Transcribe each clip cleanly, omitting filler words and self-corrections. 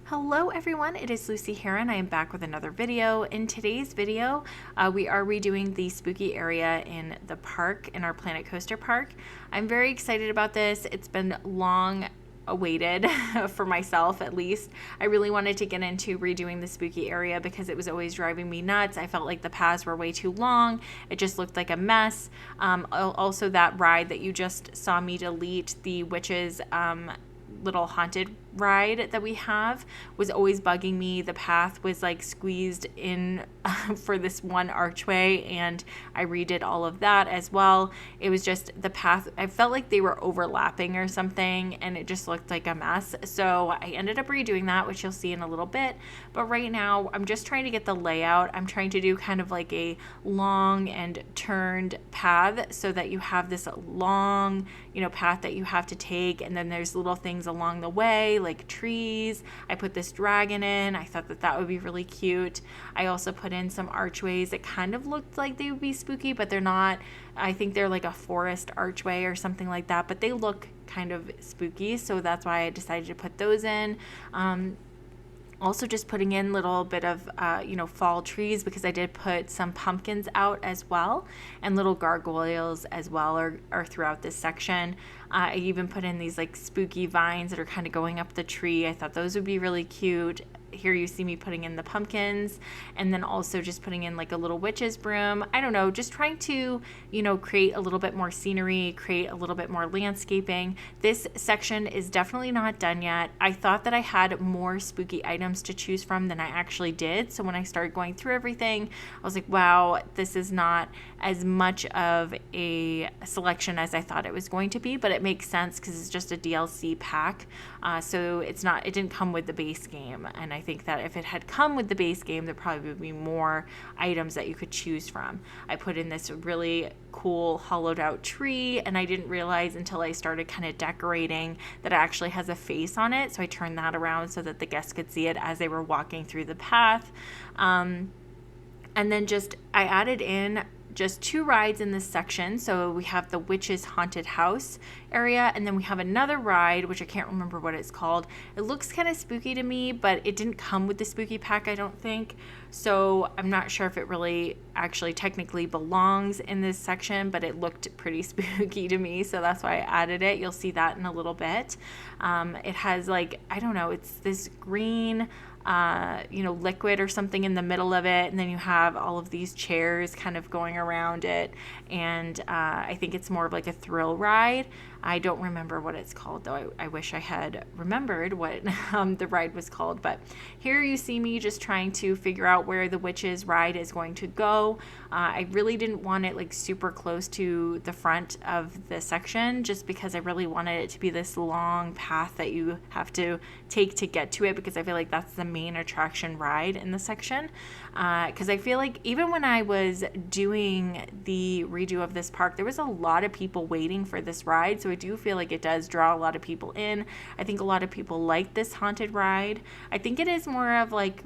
Hello everyone, it is Lucy here and I am back with another video. In today's video, we are redoing the spooky area in the park, in our Planet Coaster Park. I'm very excited about this. It's been long awaited for myself at least. I really wanted to get into redoing the spooky area because it was always driving me nuts. I felt like the paths were way too long. It just looked like a mess. Also that ride that you just saw me delete, the witches little haunted ride that we have, was always bugging me. The path was like squeezed in for this one archway, and I redid all of that as well. It was just the path, I felt like they were overlapping or something, and it just looked like a mess. So I ended up redoing that, which you'll see in a little bit. But right now I'm just trying to get the layout. I'm trying to do kind of like a long and turned path so that you have this long, path that you have to take, and then there's little things along the way like trees. I put this dragon in. I thought that would be really cute. I also put in some archways that kind of looked like they would be spooky, but they're not. I think they're like a forest archway or something like that, but they look kind of spooky, so that's why I decided to put those in. Also just putting in a little bit of, fall trees, because I did put some pumpkins out as well, and little gargoyles as well are throughout this section. I even put in these like spooky vines that are kind of going up the tree. I thought those would be really cute. Here you see me putting in the pumpkins, and then also just putting in like a little witch's broom. I don't know, just trying to, create a little bit more scenery, create a little bit more landscaping. This section is definitely not done yet. I thought that I had more spooky items to choose from than I actually did. So when I started going through everything, I was like, wow, this is not as much of a selection as I thought it was going to be, but it makes sense because it's just a DLC pack. So it didn't come with the base game. And I think that if it had come with the base game, there probably would be more items that you could choose from. I put in this really cool hollowed out tree, and I didn't realize until I started kind of decorating that it actually has a face on it. So I turned that around so that the guests could see it as they were walking through the path. And then I added in just 2 rides in this section. So we have the Witch's Haunted House area, and then we have another ride, which I can't remember what it's called. It looks kind of spooky to me, but it didn't come with the spooky pack, I don't think. So I'm not sure if it really actually technically belongs in this section, but it looked pretty spooky to me, so that's why I added it. You'll see that in a little bit. It has it's this green liquid or something in the middle of it, and then you have all of these chairs kind of going around it, and I think it's more of like a thrill ride. I don't remember what it's called, though. I wish I had remembered what the ride was called. But here you see me just trying to figure out where the witch's ride is going to go. I really didn't want it like super close to the front of the section, just because I really wanted it to be this long path that you have to take to get to it, because I feel like that's the main attraction ride in the section. Because I feel like even when I was doing the redo of this park, there was a lot of people waiting for this ride. So I do feel like it does draw a lot of people in. I think a lot of people like this haunted ride. I think it is more of like,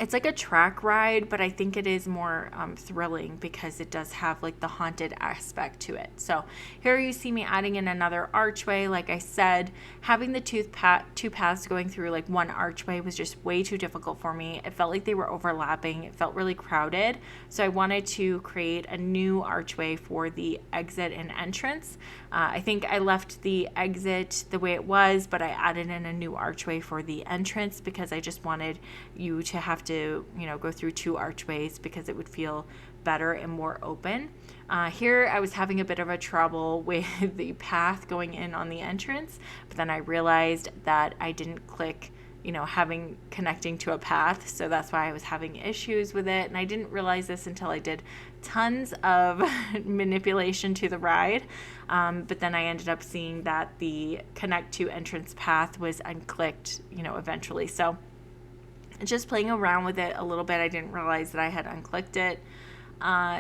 it's like a track ride, but I think it is more thrilling because it does have like the haunted aspect to it. So here you see me adding in another archway. Like I said, having the two paths going through like one archway was just way too difficult for me. It felt like they were overlapping. It felt really crowded. So I wanted to create a new archway for the exit and entrance. I think I left the exit the way it was, but I added in a new archway for the entrance because I just wanted you to have to, go through 2 archways because it would feel better and more open. Here I was having a bit of a trouble with the path going in on the entrance, but then I realized that I didn't click connecting to a path. So that's why I was having issues with it. And I didn't realize this until I did tons of manipulation to the ride. But then I ended up seeing that the connect to entrance path was unclicked, eventually. So just playing around with it a little bit, I didn't realize that I had unclicked it.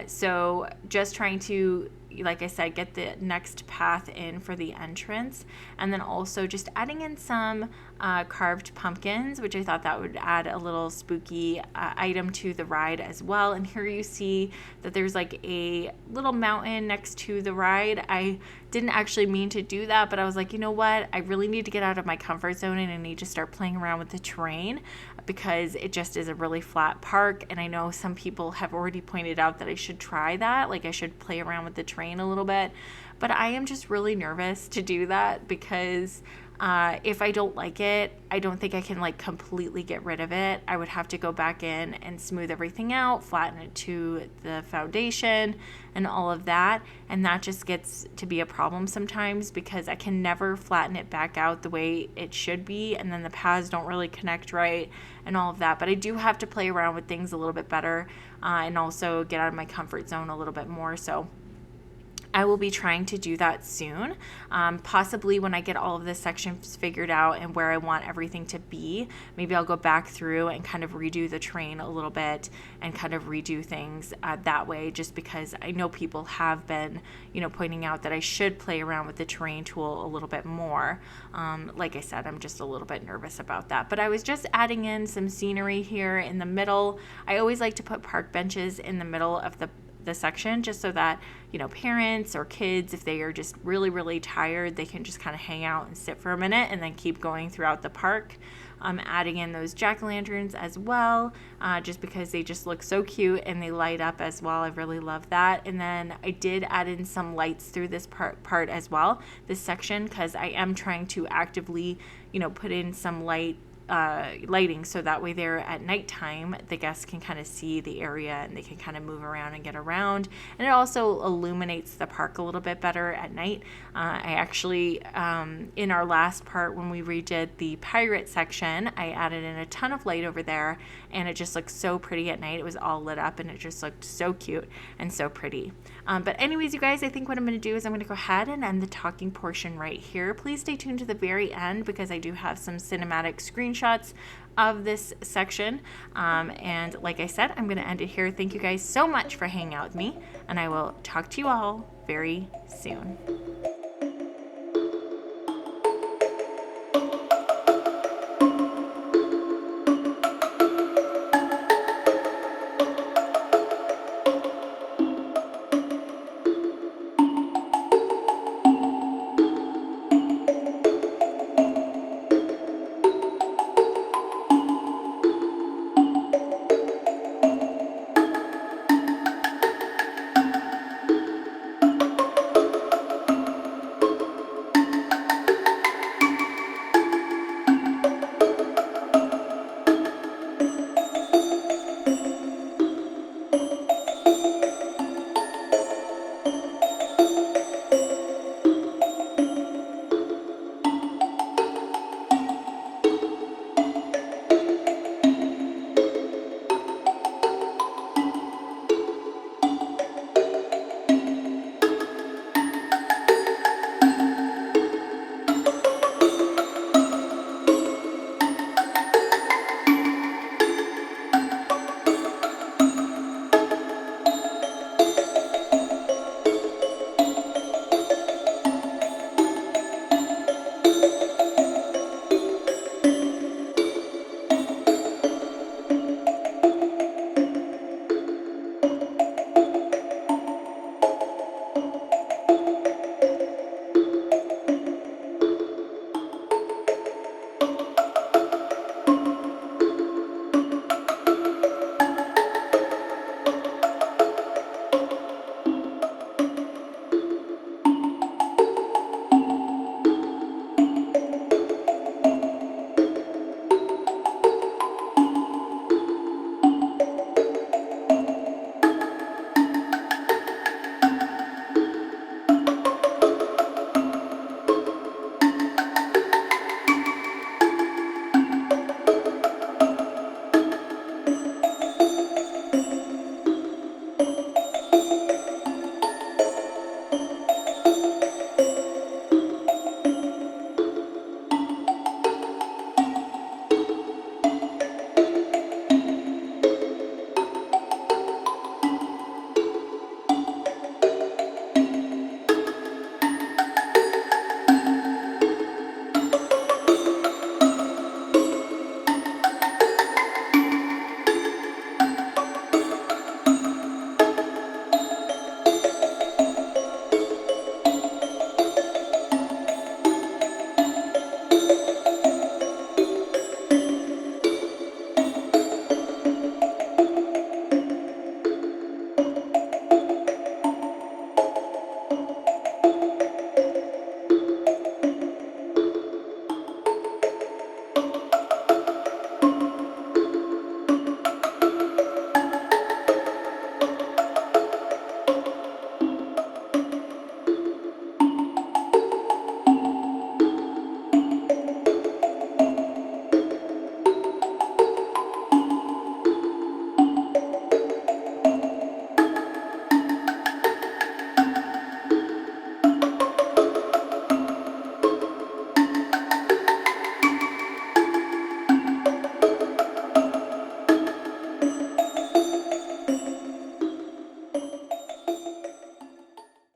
So just trying to like I said, get the next path in for the entrance. And then also just adding in some carved pumpkins, which I thought that would add a little spooky item to the ride as well. And here you see that there's like a little mountain next to the ride. I didn't actually mean to do that, but I was like, you know what? I really need to get out of my comfort zone and I need to start playing around with the terrain because it just is a really flat park. And I know some people have already pointed out that I should try that. Like I should play around with the terrain a little bit, but I am just really nervous to do that because if I don't like it, I don't think I can like completely get rid of it. I would have to go back in and smooth everything out, flatten it to the foundation and all of that. And that just gets to be a problem sometimes because I can never flatten it back out the way it should be. And then the paths don't really connect right and all of that. But I do have to play around with things a little bit better and also get out of my comfort zone a little bit more. So I will be trying to do that soon, possibly when I get all of the sections figured out and where I want everything to be. Maybe I'll go back through and kind of redo the terrain a little bit and kind of redo things that way, just because I know people have been, pointing out that I should play around with the terrain tool a little bit more. Like I said, I'm just a little bit nervous about that. But I was just adding in some scenery here in the middle. I always like to put park benches in the middle of the section just so that parents or kids, if they are just really tired, they can just kind of hang out and sit for a minute and then keep going throughout the park. I'm adding in those jack-o'-lanterns as well, just because they just look so cute and they light up as well. I really love that. And then I did add in some lights through this part as well, this section, because I am trying to actively put in some lighting so that way there at nighttime the guests can kind of see the area and they can kind of move around and get around, and it also illuminates the park a little bit better at night. I actually in our last part when we redid the pirate section, I added in a ton of light over there and it just looked so pretty at night. It was all lit up and it just looked so cute and so pretty. But anyways, you guys, I think what I'm going to do is I'm going to go ahead and end the talking portion right here. Please stay tuned to the very end because I do have some cinematic screenshots of this section. And like I said, I'm going to end it here. Thank you guys so much for hanging out with me, and I will talk to you all very soon.